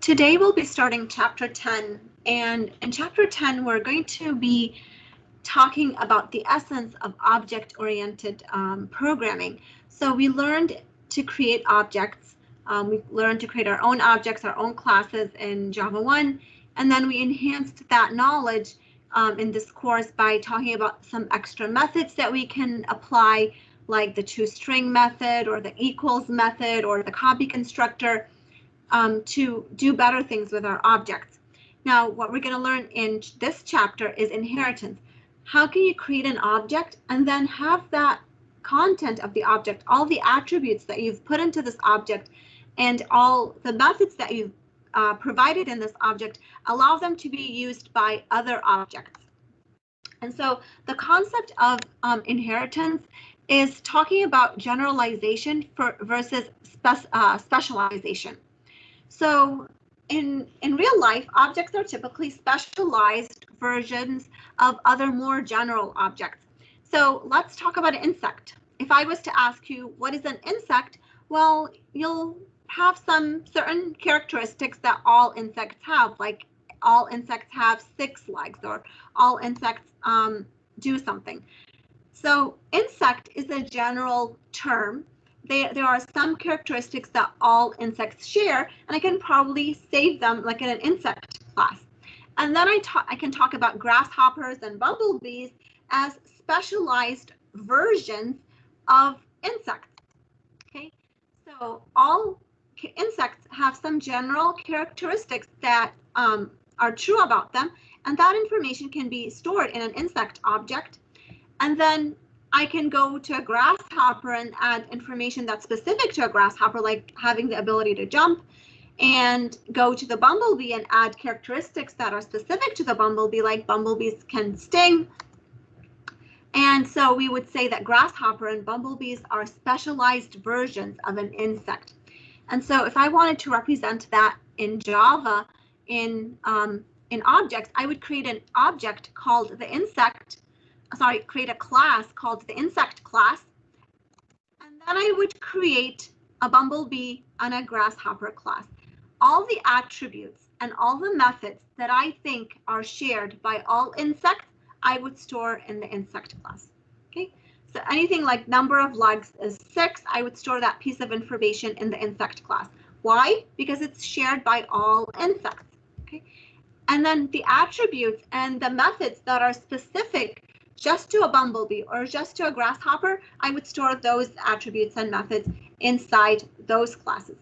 Today we'll be starting chapter 10, and in chapter 10 we're going to be talking about the essence of object-oriented programming. So we learned to create objects. We learned to create our own objects, our own classes in Java 1, and then we enhanced that knowledge in this course by talking about some extra methods that we can apply, like the toString method or the equals method or the copy constructor, to do better things with our objects. Now, what we're going to learn in this chapter is inheritance. How can you create an object and then have that content of the object, all the attributes that you've put into this object and all the methods that you've provided in this object, allow them to be used by other objects. And so the concept of inheritance is talking about generalization versus specialization. So in real life, objects are typically specialized versions of other more general objects. So let's talk about an insect. If I was to ask you, what is an insect? Well, you'll have some certain characteristics that all insects have, like all insects have 6 legs, or all insects do something. So insect is a general term. There are some characteristics that all insects share, and I can probably save them like in an insect class. And then I can talk about grasshoppers and bumblebees as specialized versions of insects. Okay, so all insects have some general characteristics that are true about them, and that information can be stored in an insect object. And then I can go to a grasshopper and add information that's specific to a grasshopper, like having the ability to jump, and go to the bumblebee and add characteristics that are specific to the bumblebee, like bumblebees can sting. And so we would say that grasshopper and bumblebees are specialized versions of an insect. And so if I wanted to represent that in Java in objects, I would create an object called the insect. Create a class called the insect class, and then I would create a bumblebee and a grasshopper class. All the attributes and all the methods that I think are shared by all insects, I would store in the insect class. Okay, so anything like number of legs is 6, I would store that piece of information in the insect class. Why? Because it's shared by all insects. Okay, and then the attributes and the methods that are specific just to a bumblebee or just to a grasshopper, I would store those attributes and methods inside those classes.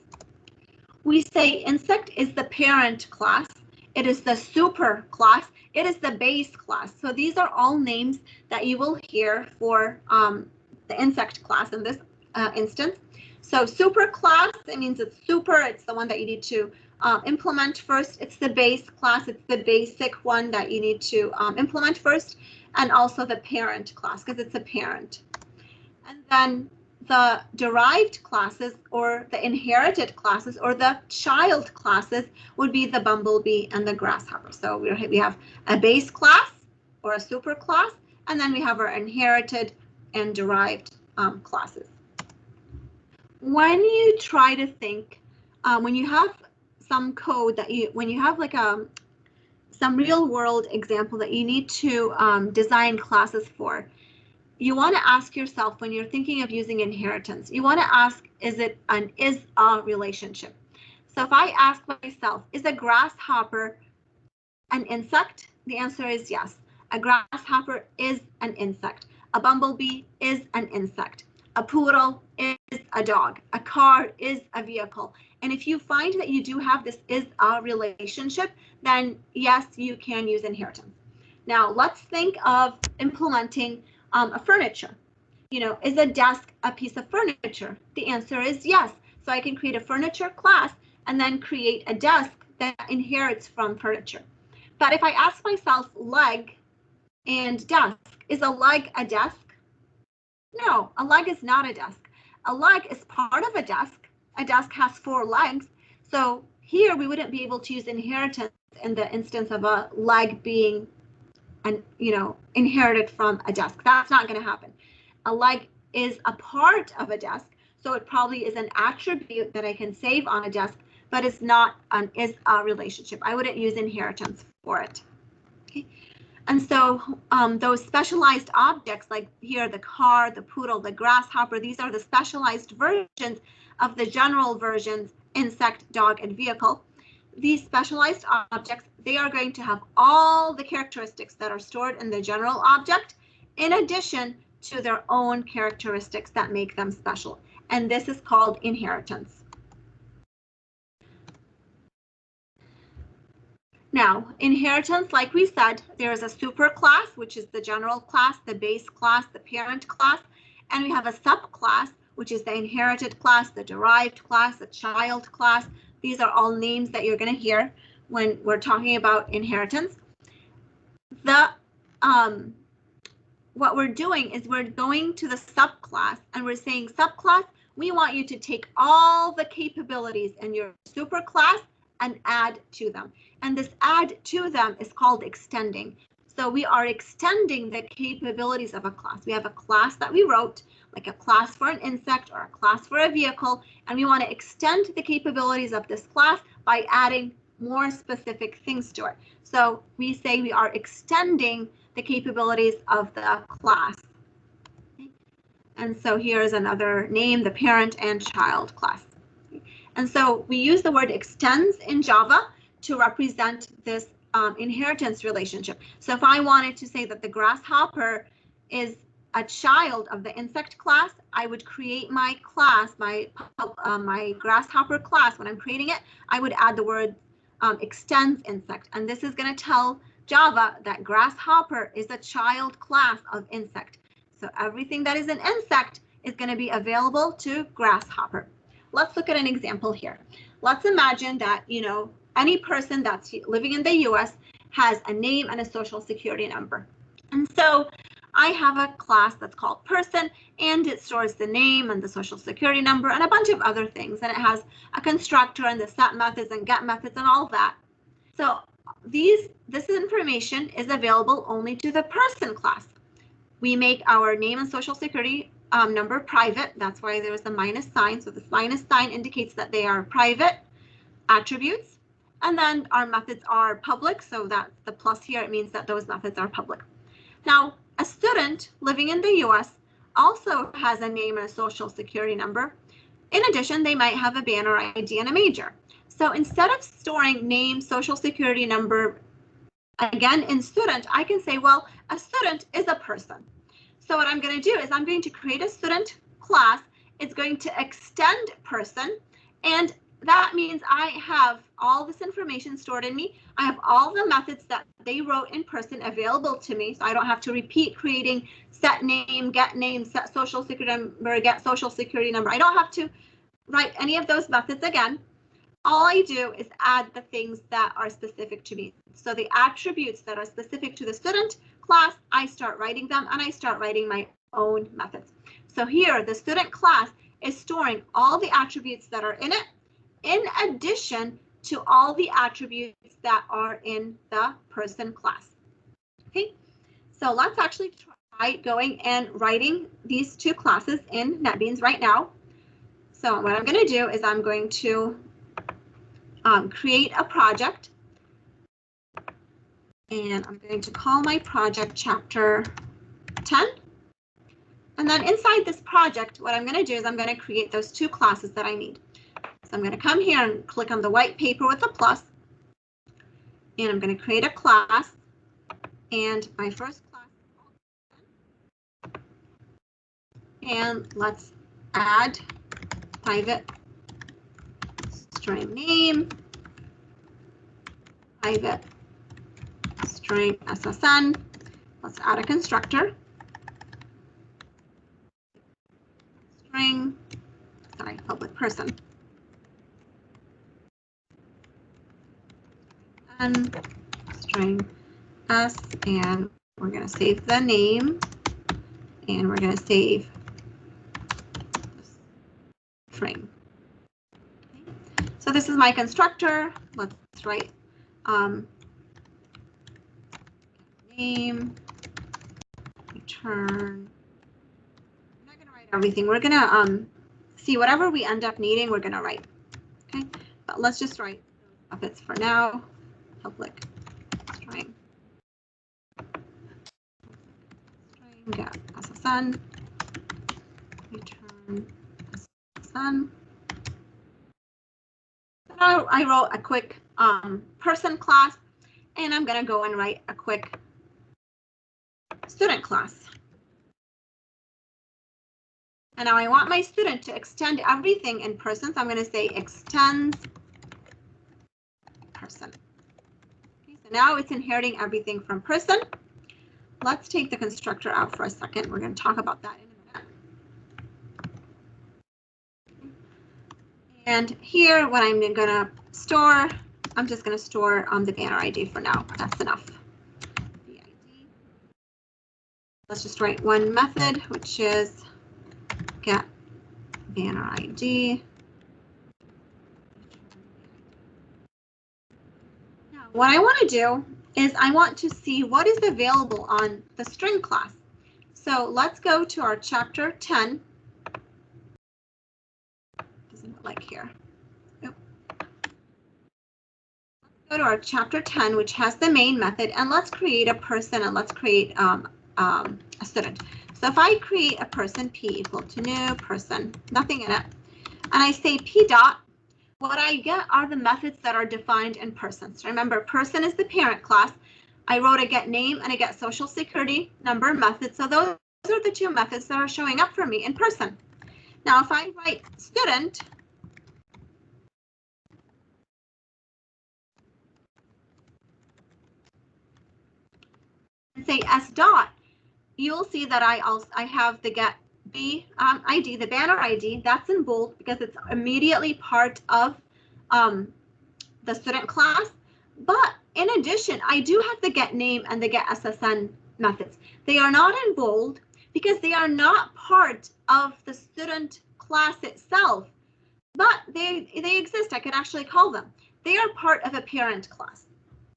We say insect is the parent class, it is the super class, it is the base class. So these are all names that you will hear for the insect class in this instance. So super class, it means it's super, it's the one that you need to implement first. It's the base class, it's the basic one that you need to implement first. And also the parent class, because it's a parent. And then the derived classes or the inherited classes or the child classes would be the bumblebee and the grasshopper. So we have a base class or a super class, and then we have our inherited and derived classes. When you try to think, when you have some code that when you have like some real world example that you need to design classes for, you want to ask yourself when you're thinking of using inheritance, you want to ask, is it an is-a relationship? So if I ask myself, is a grasshopper an insect? The answer is yes. A grasshopper is an insect. A bumblebee is an insect. A poodle is a dog. A car is a vehicle. And if you find that you do have this is-a relationship, then yes, you can use inheritance. Now let's think of implementing a furniture. You know, is a desk a piece of furniture? The answer is yes. So I can create a furniture class and then create a desk that inherits from furniture. But if I ask myself leg and desk, is a leg a desk? No, a leg is not a desk. A leg is part of a desk. A desk has 4 legs. So here we wouldn't be able to use inheritance in the instance of a leg being inherited from a desk. That's not going to happen. A leg is a part of a desk. So it probably is an attribute that I can save on a desk, but it's not is a relationship. I wouldn't use inheritance for it. Okay. And so those specialized objects, like here, the car, the poodle, the grasshopper, these are the specialized versions of the general versions, insect, dog, and vehicle. These specialized objects, they are going to have all the characteristics that are stored in the general object, in addition to their own characteristics that make them special. And this is called inheritance. Now, inheritance, like we said, there is a superclass, which is the general class, the base class, the parent class, and we have a subclass, which is the inherited class, the derived class, the child class. These are all names that you're going to hear when we're talking about inheritance. What we're doing is we're going to the subclass and we're saying, subclass, we want you to take all the capabilities in your superclass and add to them. And this add to them is called extending. So we are extending the capabilities of a class. We have a class that we wrote, like a class for an insect or a class for a vehicle, and we want to extend the capabilities of this class by adding more specific things to it. So we say we are extending the capabilities of the class. Okay. And so here's another name, the parent and child class. Okay. And so we use the word extends in Java to represent this inheritance relationship. So if I wanted to say that the grasshopper is a child of the insect class, I would create my class, my grasshopper class. When I'm creating it, I would add the word extends insect. And this is going to tell Java that grasshopper is a child class of insect. So everything that is an insect is going to be available to grasshopper. Let's look at an example here. Let's imagine that, any person that's living in the US has a name and a social security number. And so I have a class that's called person, and it stores the name and the social security number and a bunch of other things. And it has a constructor and the set methods and get methods and all that. So this information is available only to the person class. We make our name and social security number private. That's why there is a minus sign. So this minus sign indicates that they are private attributes. And then our methods are public. So that's the plus here. It means that those methods are public. Now, a student living in the US also has a name and a social security number. In addition, they might have a banner ID and a major. So instead of storing name, social security number, again in student, I can say, well, a student is a person. So what I'm going to do is I'm going to create a student class. It's going to extend person, and that means I have all this information stored in me. I have all the methods that they wrote in person available to me, so I don't have to repeat creating set name, set social security number, get social security number. I don't have to write any of those methods again. All I do is add the things that are specific to me. So the attributes that are specific to the student class, I start writing them, and I start writing my own methods. So here, the student class is storing all the attributes that are in it, in addition to all the attributes that are in the person class. Okay, so let's actually try going and writing these two classes in NetBeans right now. So what I'm going to do is I'm going to create a project, and I'm going to call my project chapter 10. And then inside this project, what I'm going to do is I'm going to create those two classes that I need. So I'm going to come here and click on the white paper with a plus, and I'm going to create a class, and my first class, and let's add private string name, private string SSN. Let's add a constructor. Public person. And string S, and we're going to save the name, and we're going to save the string. Okay. So this is my constructor. Let's write name, return. I'm not going to write everything. We're going to see whatever we end up needing, we're going to write. Okay, but let's just write methods for now. Public string get SSN, return SSN. I wrote a quick person class, and I'm going to go and write a quick student class. And now I want my student to extend everything in person, so I'm going to say extends person. Okay, so now it's inheriting everything from person. Let's take the constructor out for a second. We're going to talk about that in a minute. And here, what I'm going to store, I'm just going to store the banner ID for now. That's enough. The ID. Let's just write one method, which is get banner ID. Now, what I want to do is I want to see what is available on the string class. So let's go to our chapter 10. Doesn't look like here. Nope. Let's go to our chapter 10, which has the main method, and let's create a person and let's create a student. So if I create a person, p equal to new person, nothing in it, and I say p dot, what I get are the methods that are defined in person. So remember, person is the parent class. I wrote a get name and a get social security number method. So those are the two methods that are showing up for me in person. Now, if I write student, and say s dot, you will see that I have the get b ID, the banner ID, that's in bold because it's immediately part of the student class. But in addition, I do have the get name and the get SSN methods. They are not in bold because they are not part of the student class itself, but they exist. I could actually call them. They are part of a parent class.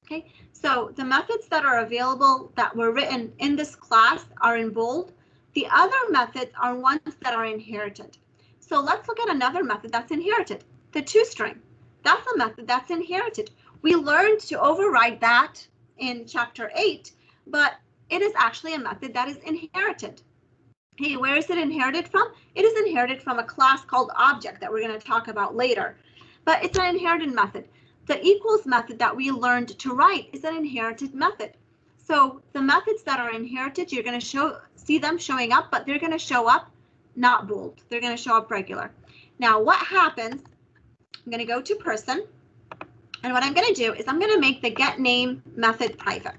Okay, so the methods that are available that were written in this class are in bold. The other methods are ones that are inherited. So let's look at another method that's inherited, the toString. That's a method that's inherited. We learned to override that in chapter 8, but it is actually a method that is inherited. Hey, where is it inherited from? It is inherited from a class called object that we're going to talk about later, but it's an inherited method. The equals method that we learned to write is an inherited method. So the methods that are inherited, you're going to see them showing up, but they're going to show up not bold. They're going to show up regular. Now, what happens? I'm going to go to person. And what I'm going to do is I'm going to make the get name method private.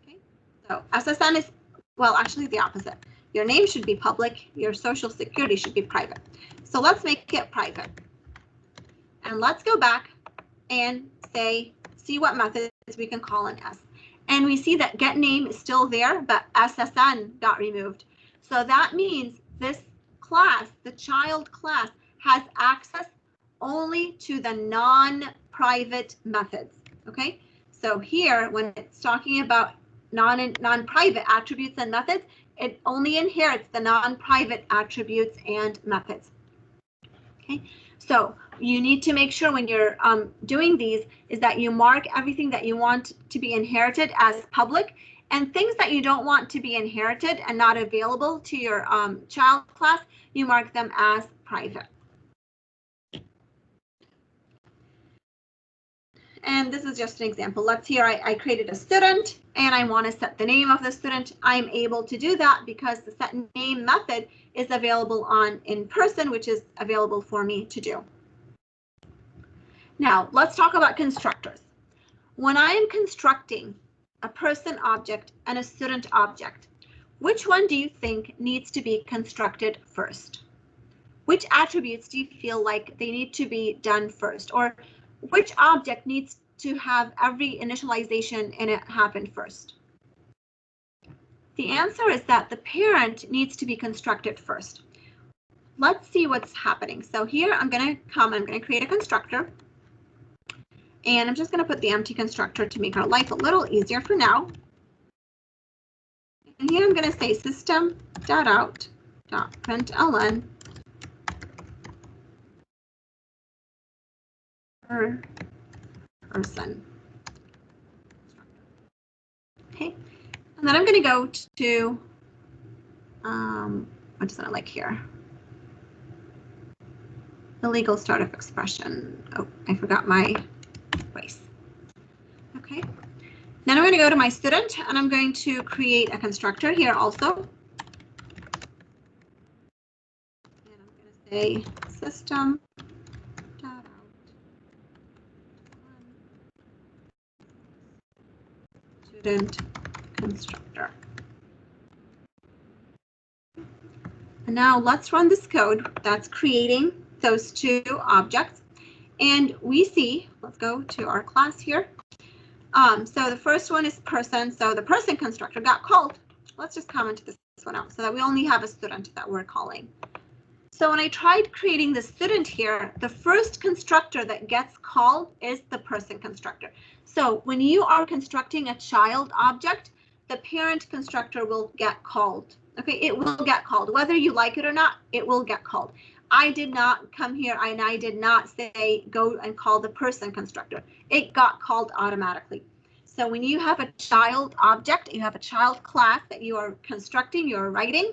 Okay, so SSN is, well, actually the opposite. Your name should be public. Your social security should be private. So let's make it private. And let's go back and see what methods we can call in S. And we see that get name is still there, but SSN got removed. So that means this class, the child class, has access only to the non-private methods. Okay, so here when it's talking about non-private attributes and methods, it only inherits the non-private attributes and methods. Okay, so you need to make sure when you're doing these is that you mark everything that you want to be inherited as public, and things that you don't want to be inherited and not available to your child class, you mark them as private. And this is just an example. Let's here I created a student and I want to set the name of the student. I'm able to do that because the set name method is available on in person, which is available for me to do. Now let's talk about constructors. When I am constructing a person object and a student object, which one do you think needs to be constructed first? Which attributes do you feel like they need to be done first? Or which object needs to have every initialization in it happen first? The answer is that the parent needs to be constructed first. Let's see what's happening. So here I'm going to create a constructor. And I'm just going to put the empty constructor to make our life a little easier for now. And here I'm going to say system.out.println person. Okay, and then I'm going to go to what does it like here? The legal start of expression. Oh, I forgot my place. Okay. Then I'm going to go to my student and I'm going to create a constructor here also. And I'm going to say system dot out student constructor. And now let's run this code that's creating those two objects. And we see, let's go to our class here. So the first one is person. So the person constructor got called. Let's just comment this one out so that we only have a student that we're calling. So when I tried creating the student here, the first constructor that gets called is the person constructor. So when you are constructing a child object, the parent constructor will get called. Okay, it will get called. Whether you like it or not, it will get called. I did not come here and I did not say go and call the person constructor. It got called automatically. So when you have a child object, you have a child class that you are constructing, you're writing,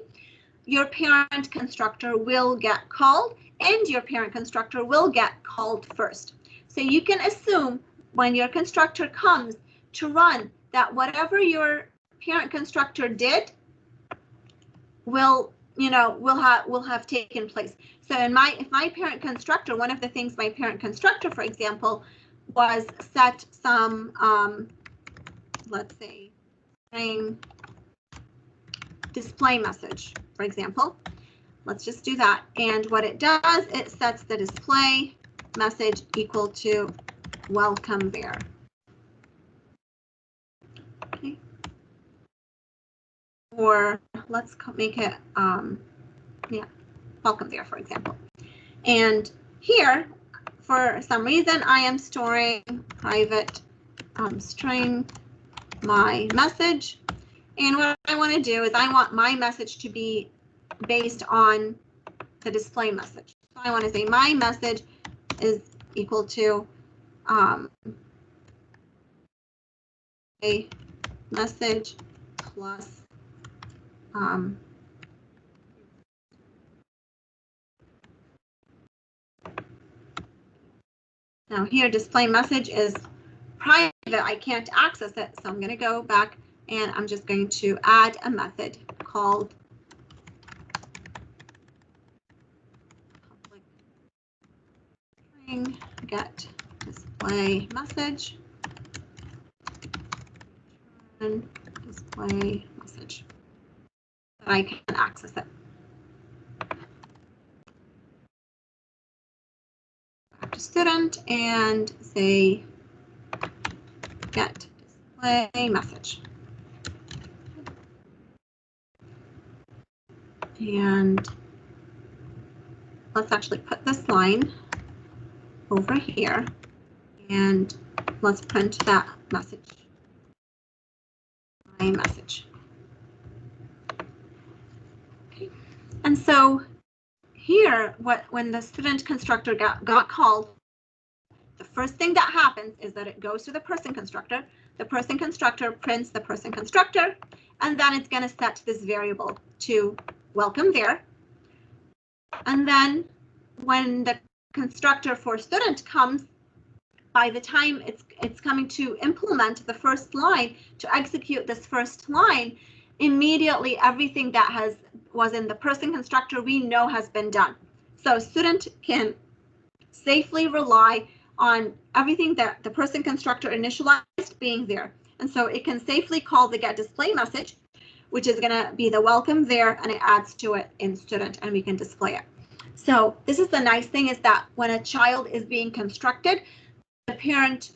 your parent constructor will get called and your parent constructor will get called first. So you can assume when your constructor comes to run that whatever your parent constructor did will have taken place. So if my parent constructor, one of the things my parent constructor, for example, was set some, let's say, display message, for example. Let's just do that. And what it does, it sets the display message equal to welcome there. Okay. Or let's make it, welcome there, for example. And here, for some reason, I am storing private string my message. And what I want to do is I want my message to be based on the display message. So I want to say my message is equal to a message plus now here display message is private. I can't access it. So I'm going to go back and I'm just going to add a method called public string get display message and display message that I can access it. Back to student and say get display message. And let's actually put this line over here and let's print that message. My message. Okay. And so here, when the student constructor got called, the first thing that happens is that it goes to the person constructor. The person constructor prints the person constructor, and then it's going to set this variable to welcome there. And then when the constructor for student comes, by the time it's coming to implement the first line, to execute this first line, immediately everything that was in the person constructor we know has been done. So student can safely rely on everything that the person constructor initialized being there. And so it can safely call the get display message, which is going to be the welcome there, and it adds to it in student and we can display it. So this is the nice thing, is that when a child is being constructed, the parent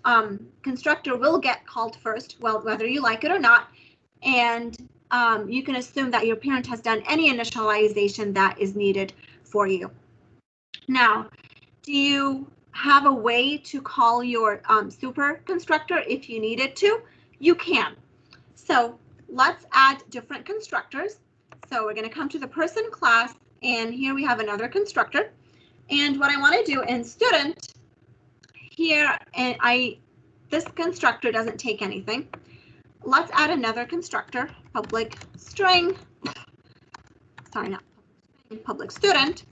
constructor will get called first, well, whether you like it or not. And you can assume that your parent has done any initialization that is needed for you. Now, do you have a way to call your super constructor if you needed to? You can. So let's add different constructors. So we're going to come to the person class, and here we have another constructor. And what I want to do in student, here, and this constructor doesn't take anything. Let's add another constructor, public string, sorry, not public student,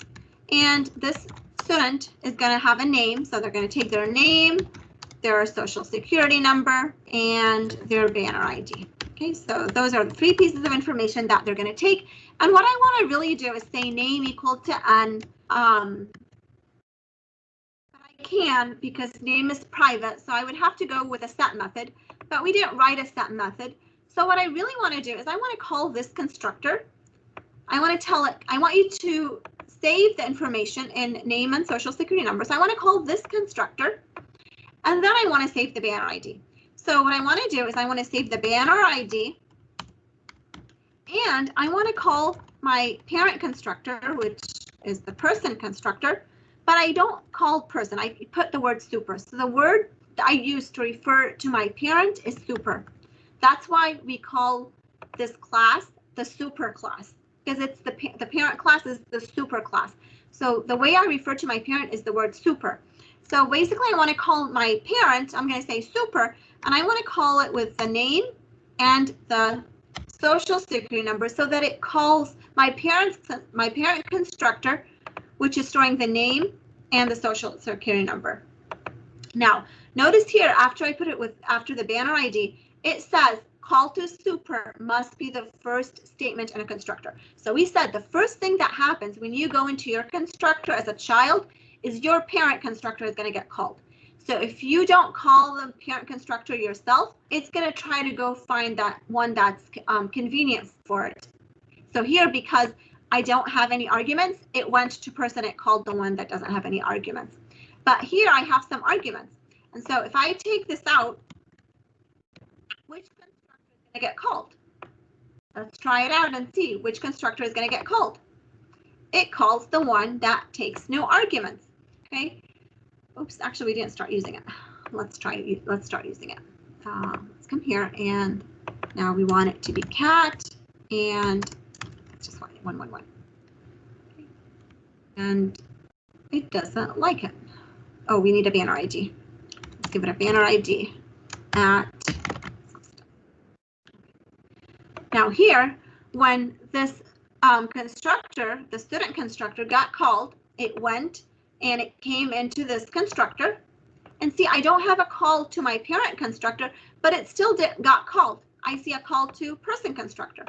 and this student is going to have a name, so they're going to take their name, their social security number, and their banner ID. Okay, so those are the 3 pieces of information that they're going to take. And what I want to really do is say name equal to n. But I can, because name is private, so I would have to go with a set method, but we didn't write a set method. So what I really want to do is I want to call this constructor. I want to tell it, I want you to save the information in name and social security number. So I want to call this constructor, and then I want to save the banner ID. So what I want to do is I want to save the banner ID, and I want to call my parent constructor, which is the person constructor, but I don't call person, I put the word super. So the word that I use to refer to my parent is super. That's why we call this class the super class, because it's the parent class is the super class. So the way I refer to my parent is the word super. So basically I want to call my parent, I'm going to say super, and I want to call it with the name and the social security number so that it calls my parent constructor, which is storing the name and the social security number. Now, notice here, after I put it after the banner ID, it says call to super must be the first statement in a constructor. So we said the first thing that happens when you go into your constructor as a child is your parent constructor is going to get called. So if you don't call the parent constructor yourself, it's going to try to go find that one that's convenient for it. So here, because I don't have any arguments, it went to person, it called the one that doesn't have any arguments. But here I have some arguments. And so if I take this out, which constructor is going to get called? Let's try it out and see which constructor is going to get called. It calls the one that takes no arguments. Okay. Oops, actually we didn't start using it. Let's start using it. Let's come here, and now we want it to be cat, and let's just find it 111. Okay. And it doesn't like it. Oh, we need a banner ID. Let's give it a banner ID at. Now here, when this constructor, the student constructor, got called, it went and it came into this constructor. And see, I don't have a call to my parent constructor, but it still got called. I see a call to person constructor.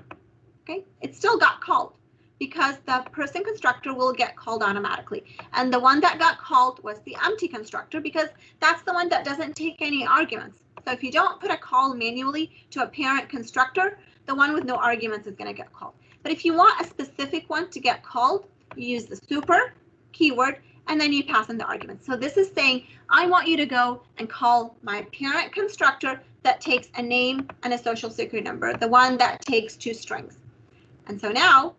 Okay, it still got called because the person constructor will get called automatically. And the one that got called was the empty constructor because that's the one that doesn't take any arguments. So if you don't put a call manually to a parent constructor, the one with no arguments is going to get called. But if you want a specific one to get called, you use the super keyword, and then you pass in the arguments. So this is saying, I want you to go and call my parent constructor that takes a name and a social security number, the one that takes 2 strings. And so now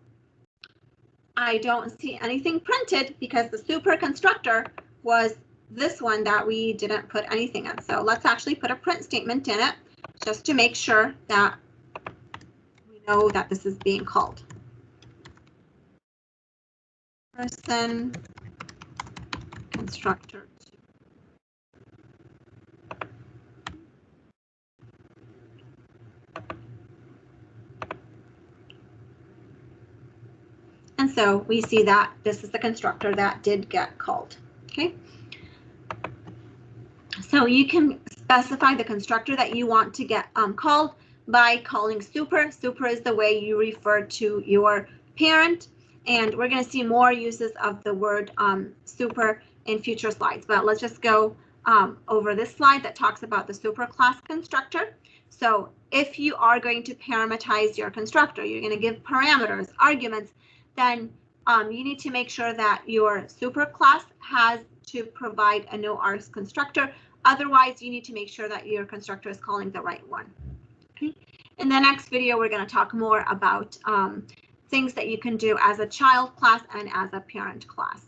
I don't see anything printed because the super constructor was this one that we didn't put anything in. So let's actually put a print statement in it just to make sure that we know that this is being called. Person constructor. And so we see that this is the constructor that did get called. Okay. So you can specify the constructor that you want to get called by calling super. Super is the way you refer to your parent. And we're going to see more uses of the word super in future slides. But let's just go over this slide that talks about the superclass constructor. So if you are going to parameterize your constructor, you're going to give parameters, arguments, then you need to make sure that your superclass has to provide a no-args constructor. Otherwise, you need to make sure that your constructor is calling the right one. Okay. In the next video, we're going to talk more about things that you can do as a child class and as a parent class.